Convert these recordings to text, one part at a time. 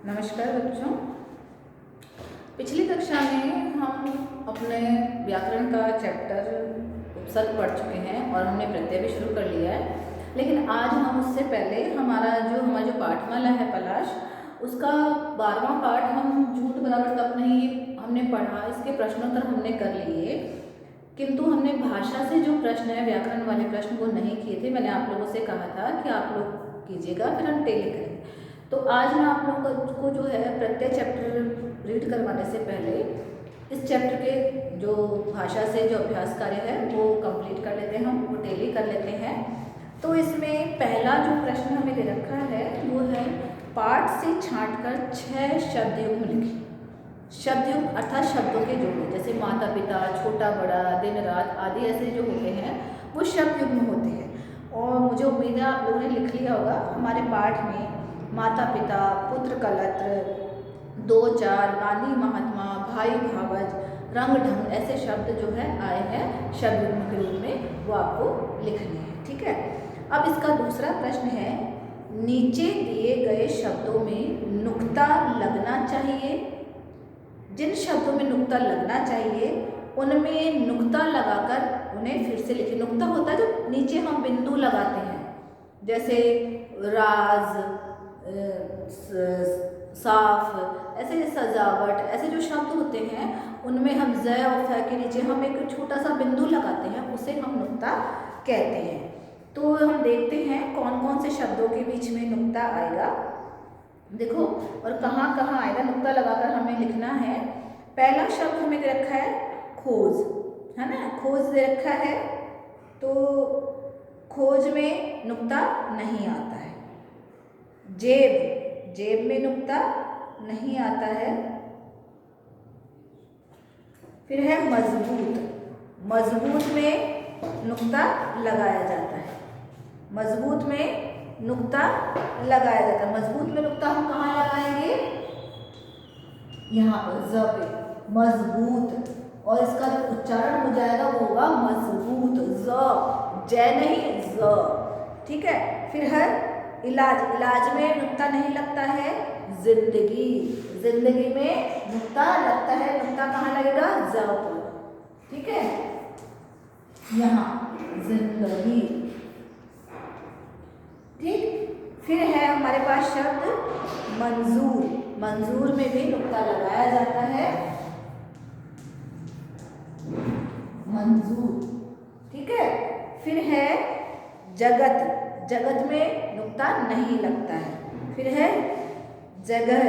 नमस्कार बच्चों। पिछली कक्षा में हम अपने व्याकरण का चैप्टर उपसर्ग पढ़ चुके हैं और हमने प्रत्यय भी शुरू कर लिया है। लेकिन आज हम उससे पहले हमारा जो पाठमाला है पलाश, उसका 12वां पाठ हम झूठ बराबर तप नहीं हमने पढ़ा। इसके प्रश्नोत्तर हमने कर लिए, किंतु हमने भाषा से जो प्रश्न है व्याकरण वाले प्रश्न वो नहीं किए थे। मैंने आप लोगों से कहा था कि आप लोग कीजिएगा, फिर हम टेली करेंगे। तो आज मैं आप लोगों को जो है प्रत्येक चैप्टर रीड करवाने से पहले इस चैप्टर के जो भाषा से जो अभ्यास कार्य है वो कंप्लीट कर लेते हैं, हम वो टेली कर लेते हैं। तो इसमें पहला जो प्रश्न हमें दे रखा है वो है पाठ से छांटकर 6 शब्दयुग्म लिखें। शब्दयुग्म अर्थात शब्दों के जोड़े, जैसे माता पिता, छोटा बड़ा, दिन रात आदि ऐसे जो होते हैं वो शब्दयुग्म होते हैं। और मुझे उम्मीद है आप लोगों ने लिख लिया होगा। हमारे पाठ में माता पिता, पुत्र कलत्र, दो चार, गांधी महात्मा, भाई भावज, रंग ढंग ऐसे शब्द जो है आए हैं शब्दयुग्म के रूप में, वो आपको लिखने हैं। ठीक है। अब इसका दूसरा प्रश्न है, नीचे दिए गए शब्दों में नुक्ता लगना चाहिए। जिन शब्दों में नुक्ता लगना चाहिए उनमें नुक्ता लगाकर उन्हें फिर से लिखिए। नुक्ता होता है जो नीचे हम बिंदु लगाते हैं, जैसे राज, साफ, ऐसे सजावट, ऐसे जो शब्द होते हैं उनमें हम ज और फ के नीचे हम एक छोटा सा बिंदु लगाते हैं, उसे हम नुक्ता कहते हैं। तो हम देखते हैं कौन कौन से शब्दों के बीच में नुक्ता आएगा। देखो, और कहाँ कहाँ आएगा नुक्ता लगाकर हमें लिखना है। पहला शब्द हमें दे रखा है खोज, है ना। खोज दे रखा है, तो खोज में नुक्ता नहीं आता है। जेब, जेब में नुक्ता नहीं आता है। फिर है मजबूत, मजबूत में नुक्ता लगाया जाता है। मजबूत में नुक्ता लगाया जाता है। मजबूत में नुक्ता हम कहाँ लगाएंगे? यहाँ पर ज पे, मजबूत। और इसका जो उच्चारण हो जाएगा वो होगा मजबूत, ज, जय नहीं ज। ठीक है। फिर है इलाज, इलाज में नुक्ता नहीं लगता है। जिंदगी, जिंदगी में नुक्ता लगता है। नुक्ता कहाँ लगेगा? ज पर। ठीक है, यहाँ जिंदगी। ठीक। फिर है हमारे पास शब्द मंजूर, मंजूर में भी नुक्ता लगाया जाता है। मंजूर। ठीक है। फिर है जगत, जगत में नुक्ता नहीं लगता है। फिर है जगह,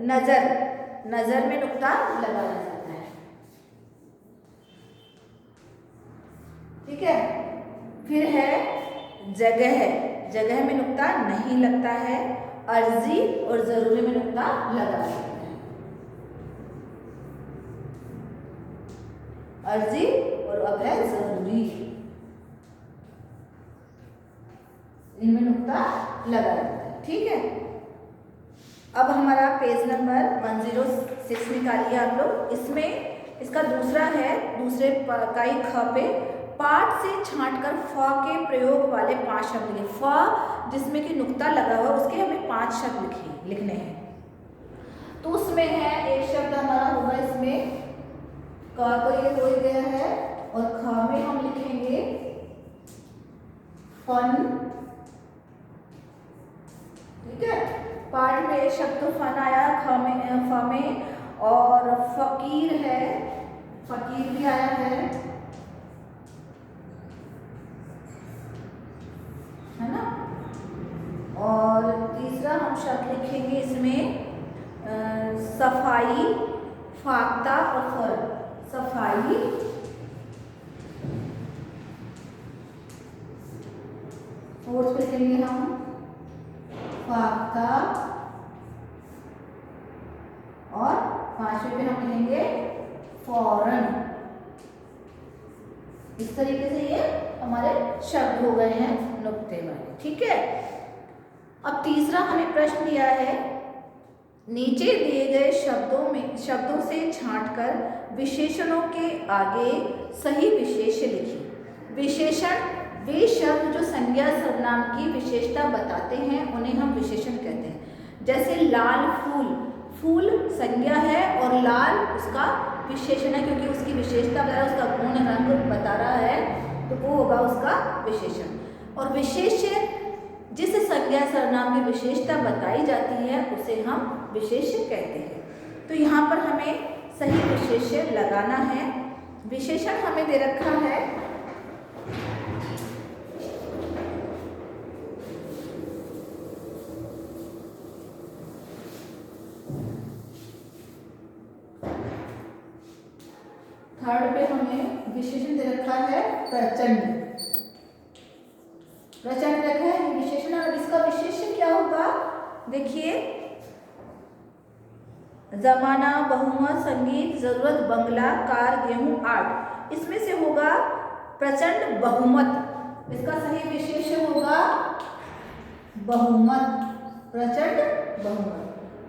नजर, नजर में नुक्ता लगाया जाता है। ठीक है। फिर है जगह, जगह में नुक्ता नहीं लगता है। अर्जी और जरूरी में नुक्ता लगा जाता है। अर्जी और अब है जरूरी, इनमें नुक्ता लगा जाता है। ठीक है। अब हमारा पेज नंबर 106 निकालिए आप लोग। इसमें इसका दूसरा है, दूसरे इकाई ख पे पाठ से छांटकर फ के प्रयोग वाले 5 शब्द लिखे। फ जिसमें कि नुक्ता लगा हुआ उसके हमें 5 शब्द लिखने हैं। तो उसमें है एक शब्द हमारा होगा, इसमें क को ये हो गया है और ख में हम लिखेंगे फन। ठीक है। पाठ में एक शब्द तो फन आया फ में, और फकीर है, फकीर भी आया है ना। और तीसरा हम शब्द लिखेंगे इसमें सफाई, फाख्ता और फर। सफाई, फोर्थ पे लिखेंगे हम फाख्ता, और 5वें पे हम लिखेंगे फौरन। इस तरीके से ये हमारे शब्द हो गए हैं नुक्ते वाले। ठीक है। अब तीसरा हमें प्रश्न दिया है, नीचे दिए गए शब्दों से छांटकर विशेषणों के आगे सही विशेष्य लिखिए। विशेषण वे शब्द जो संज्ञा सर्वनाम की विशेषता बताते हैं उन्हें हम विशेषण कहते हैं। जैसे लाल फूल, फूल संज्ञा है और लाल उसका विशेषण है, क्योंकि उसकी विशेषता बता रहा है, उसका गुण रंग बता रहा है, तो वो होगा उसका विशेषण। और विशेष्य जिस संज्ञा सर्वनाम की विशेषता बताई जाती है उसे हम विशेष्य कहते हैं। तो यहाँ पर हमें सही विशेष्य लगाना है। विशेषण हमें दे रखा है थर्ड पे, हमें विशेषण दे रखा है प्रचंड। प्रचंड रखा है विशेषण, और इसका विशेषण क्या होगा, देखिए जमाना, बहुमत, संगीत, जरूरत, बंगला, कार, गेहूं, आर्ट, इसमें से होगा प्रचंड बहुमत। इसका सही विशेषण होगा बहुमत, प्रचंड बहुमत।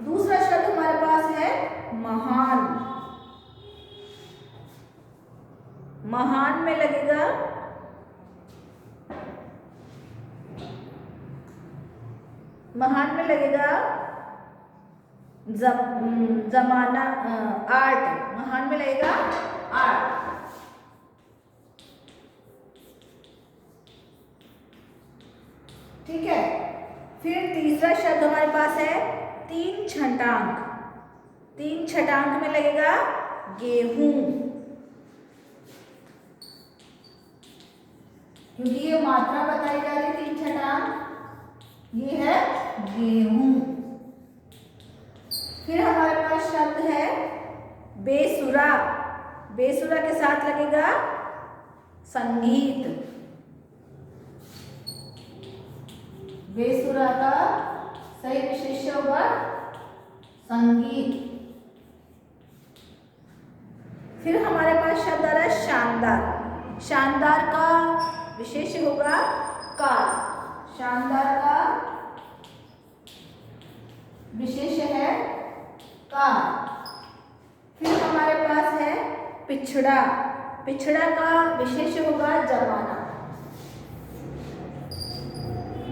दूसरा शब्द हमारे पास है महान। महान में लगेगा जमाना, आर्ट, महान में लगेगा आर्ट। ठीक है। फिर तीसरा शब्द हमारे पास है तीन छटांक। तीन छटांक में लगेगा गेहूं, क्योंकि ये मात्रा बताई जा रही है। तीन छटांक ये है गेहूं। फिर हमारे पास शब्द है बेसुरा। बेसुरा के साथ लगेगा संगीत। बेसुरा का सही विशेष्य होगा संगीत। फिर हमारे पास शब्द आ रहा है शानदार। शानदार का विशेष होगा कार। शानदार का विशेष है कार। फिर हमारे पास है पिछड़ा। पिछड़ा का विशेष होगा जमाना।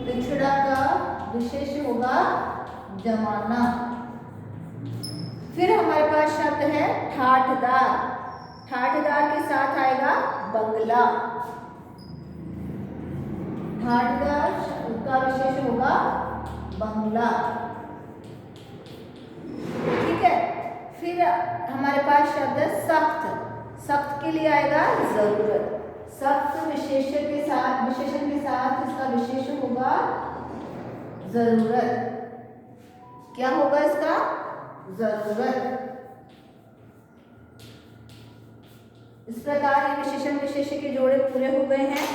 पिछड़ा का विशेष होगा जमाना। फिर हमारे पास शब्द है ठाठदार। ठाठदार के साथ आएगा बंगला। ठाठदार का विशेष होगा बंगला। ठीक है। फिर हमारे पास शब्द है सख्त। सख्त के लिए आएगा जरूरत। सख्त विशेषण के साथ इसका विशेष होगा जरूरत। क्या होगा इसका? जरूरत। इस प्रकार ये विशेषण विशेष्य के जोड़े पूरे हो गए हैं।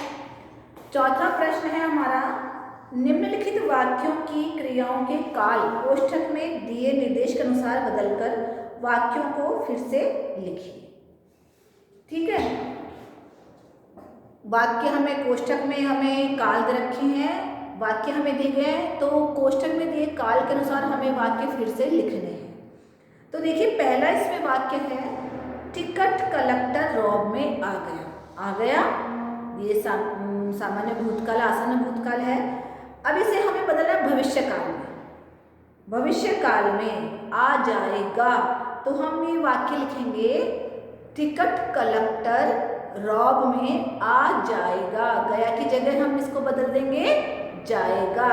चौथा प्रश्न है हमारा, निम्नलिखित वाक्यों की क्रियाओं के काल कोष्ठक में दिए निर्देश के अनुसार बदलकर वाक्यों को फिर से लिखिए। ठीक है। वाक्य हमें कोष्ठक में हमें काल दे रखे हैं, वाक्य हमें दिए गए हैं, तो कोष्ठक में दिए काल के अनुसार हमें वाक्य फिर से लिखने हैं। तो देखिए पहला इसमें वाक्य है, टिकट कलेक्टर रॉब में आ गया। आ गया ये सामान्य भूतकाल, आसन भूतकाल है। अब इसे हमें बदलना है भविष्य काल में। भविष्य काल में आ जाएगा, तो हम ये वाक्य लिखेंगे, टिकट कलेक्टर रॉब में आ जाएगा। गया की जगह हम इसको बदल देंगे जाएगा।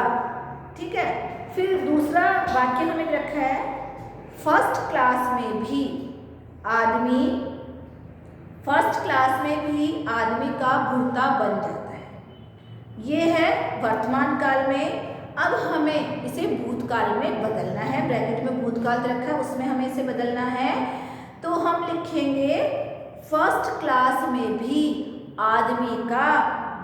ठीक है। फिर दूसरा वाक्य हमें रखा है, फर्स्ट क्लास में भी आदमी का भुर्ता बन जाता है। ये है वर्तमान काल में। अब हमें इसे भूतकाल में बदलना है। ब्रैकेट में भूतकाल रखा है, उसमें हमें इसे बदलना है। तो हम लिखेंगे, फर्स्ट क्लास में भी आदमी का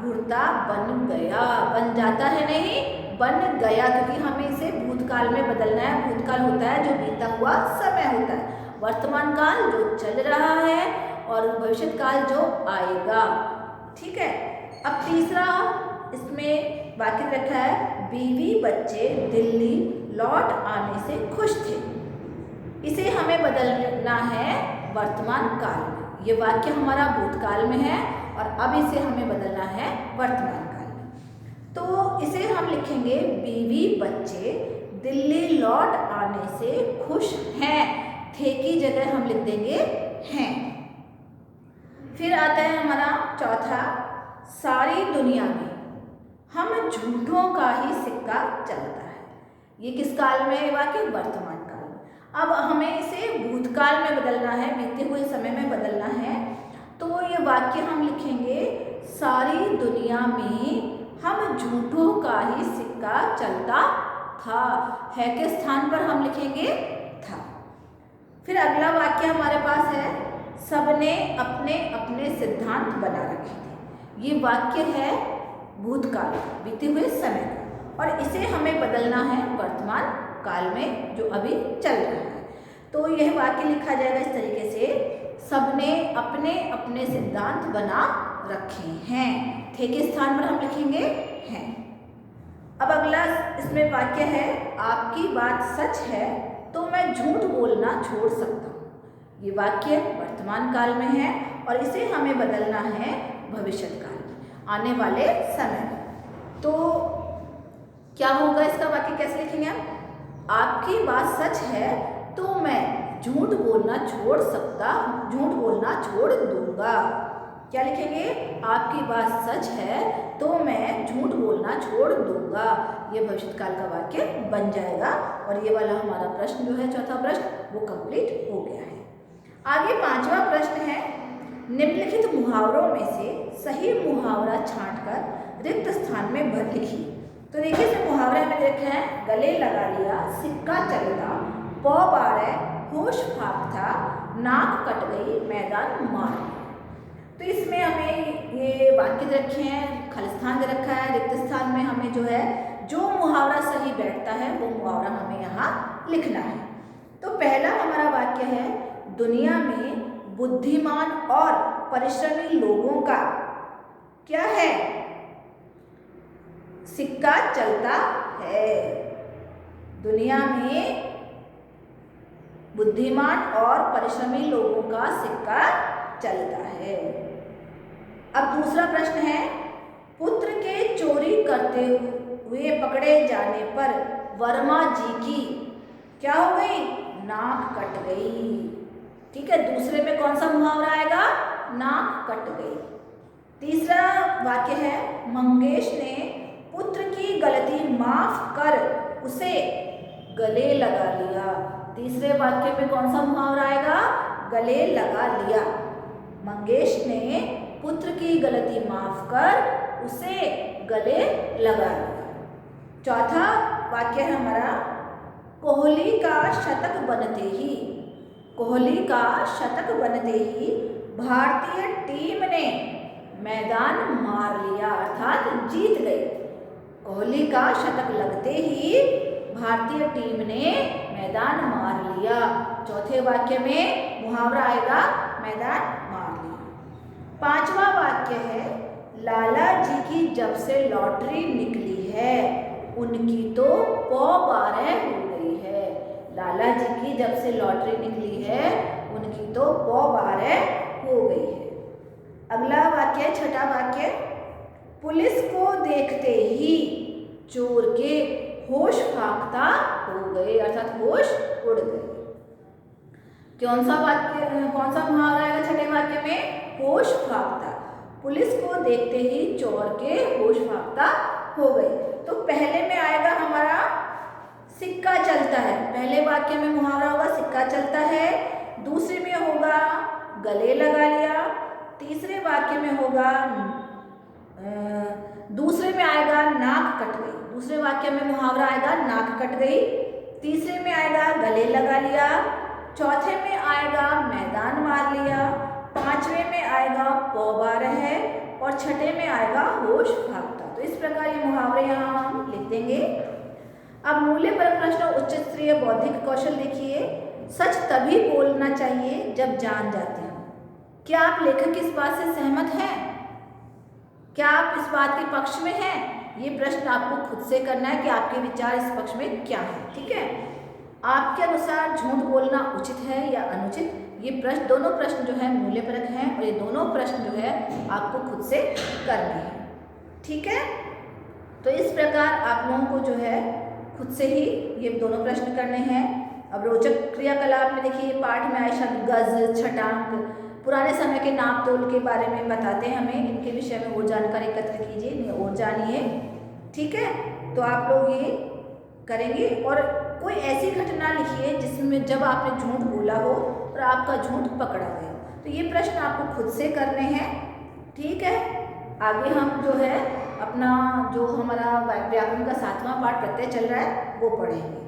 भुर्ता बन गया। बन जाता है नहीं, बन गया, क्योंकि हमें इसे भूतकाल में बदलना है। भूतकाल होता है जो बीता हुआ समय होता है, वर्तमान काल जो चल रहा है, और भविष्य काल जो आएगा। ठीक है। अब तीसरा इसमें वाक्य रखा है, बीवी बच्चे दिल्ली लौट आने से खुश थे। इसे हमें बदलना है वर्तमान काल में। ये वाक्य हमारा भूतकाल में है और अब इसे हमें बदलना है वर्तमान काल में। तो इसे हम लिखेंगे, बीवी बच्चे दिल्ली लौट आने से खुश हैं। थे की जगह हम लिख देंगे हैं। फिर आता है हमारा चौथा, सारी दुनिया में हम झूठों का ही सिक्का चलता है। ये किस काल में है वाक्य? वर्तमान काल में। अब हमें इसे भूतकाल में बदलना है, बीते हुए समय में बदलना है। तो ये वाक्य हम लिखेंगे, सारी दुनिया में हम झूठों का ही सिक्का चलता था। है के स्थान पर हम लिखेंगे था। फिर अगला वाक्य हमारे पास है, सबने अपने अपने सिद्धांत बना रखे थे। ये वाक्य है भूतकाल, बीते हुए समय का, और इसे हमें बदलना है वर्तमान काल में जो अभी चल रहा है। तो यह वाक्य लिखा जाएगा इस तरीके से, सबने अपने अपने सिद्धांत बना रखे हैं। थे के स्थान पर हम लिखेंगे हैं। अब अगला इसमें वाक्य है, आपकी बात सच है तो मैं झूठ बोलना छोड़ सकता हूँ। ये वाक्य वर्तमान काल में है और इसे हमें बदलना है भविष्य काल में, आने वाले समय में। तो क्या होगा इसका वाक्य, कैसे लिखेंगे हम? आपकी बात सच है तो मैं झूठ बोलना छोड़ सकता, झूठ बोलना छोड़ दूंगा। क्या लिखेंगे? आपकी बात सच है तो मैं झूठ बोलना छोड़ दूंगा। ये भविष्यकाल का वाक्य बन जाएगा और ये वाला हमारा प्रश्न जो है, चौथा प्रश्न, वो कंप्लीट हो गया है। आगे पांचवा प्रश्न है, निम्नलिखित मुहावरों में से सही मुहावरा छांटकर रिक्त स्थान में भर लिखिए। तो देखिए इसे मुहावरे में देखे हैं, गले लगा लिया, सिक्का चलता, पौ बारे, होश फाकता, नाक कट गई, मैदान मार। तो इसमें हमें ये वाक्य दे रखे हैं, खाली स्थान दे रखा है, रिक्त स्थान में हमें जो है जो मुहावरा सही बैठता है वो मुहावरा हमें यहाँ लिखना है। तो पहला हमारा वाक्य है, दुनिया में बुद्धिमान और परिश्रमी लोगों का क्या है? सिक्का चलता है। दुनिया में बुद्धिमान और परिश्रमी लोगों का सिक्का चलता है। अब दूसरा प्रश्न है, पुत्र के चोरी करते हुए पकड़े जाने पर वर्मा जी की क्या हो गई? नाक कट गई। ठीक है, दूसरे में कौन सा मुहावरा आएगा? नाक कट गई। तीसरा वाक्य है, मंगेश ने पुत्र की गलती माफ कर उसे गले लगा लिया। तीसरे वाक्य में कौन सा मुहावरा आएगा? गले लगा लिया। मंगेश ने पुत्र की गलती माफ कर उसे गले लगा लिया। चौथा वाक्य है हमारा, कोहली का शतक बनते ही, कोहली का शतक बनते ही भारतीय टीम ने मैदान मार लिया, अर्थात जीत गई। कोहली का शतक लगते ही भारतीय टीम ने मैदान मार लिया। चौथे वाक्य में मुहावरा आएगा मैदान मार लिया। पांचवा वाक्य है, लाला जी की जब से लॉटरी निकली है उनकी तो पौ बारह हो गई है। लाला जी की जब से लॉटरी निकली है उनकी तो पौ बारह हो गई है। अगला वाक्य, छठा वाक्य, पुलिस को देखते ही चोर के होश फाकता हो गए, अर्थात होश उड़ गए। कौन सा वाक्य, कौन सा मुहावरा आएगा छठे वाक्य में? होश फाकता। पुलिस को देखते ही चोर के होश फाकता हो गए। तो पहले में आएगा हमारा सिक्का चलता है। पहले वाक्य में मुहावरा होगा सिक्का चलता है। दूसरे में होगा गले लगा लिया। तीसरे वाक्य में होगा दूसरे में आएगा नाक कट गई। दूसरे वाक्य में मुहावरा आएगा नाक कट गई। तीसरे में आएगा गले लगा लिया। चौथे में आएगा मैदान मार लिया। पांचवे में आएगा पौ बारह है और छठे में आएगा होश फाकता। तो इस प्रकार ये मुहावरे यहाँ हम लिख देंगे। अब मूल्य पर प्रश्न उच्च स्तरीय बौद्धिक कौशल देखिए। सच तभी बोलना चाहिए जब जान जाते हो। क्या आप लेखक की इस बात से सहमत हैं? क्या आप इस बात के पक्ष में हैं? ये प्रश्न आपको खुद से करना है कि आपके विचार इस पक्ष में क्या है। ठीक है, आपके अनुसार झूठ बोलना उचित है या अनुचित? ये प्रश्न, दोनों प्रश्न जो है मूल्यपरक हैं और ये दोनों प्रश्न जो है आपको खुद से करने हैं। ठीक है, तो इस प्रकार आप लोगों को जो है खुद से ही ये दोनों प्रश्न करने हैं। अब रोचक क्रियाकलाप में देखिए पाठ में आए शब्द गज, छटांक, पुराने समय के नाप तोल के बारे में बताते हैं हमें, इनके विषय में और जानकारी एकत्र कीजिए और जानिए। ठीक है, तो आप लोग ये करेंगे। और कोई ऐसी घटना लिखिए जिसमें जब आपने झूठ बोला हो और आपका झूठ पकड़ा गया हो। तो ये प्रश्न आपको खुद से करने हैं। ठीक है, आगे हम जो है अपना जो हमारा व्याकरण का 7वां पाठ प्रत्यय चल रहा है वो पढ़ेंगे।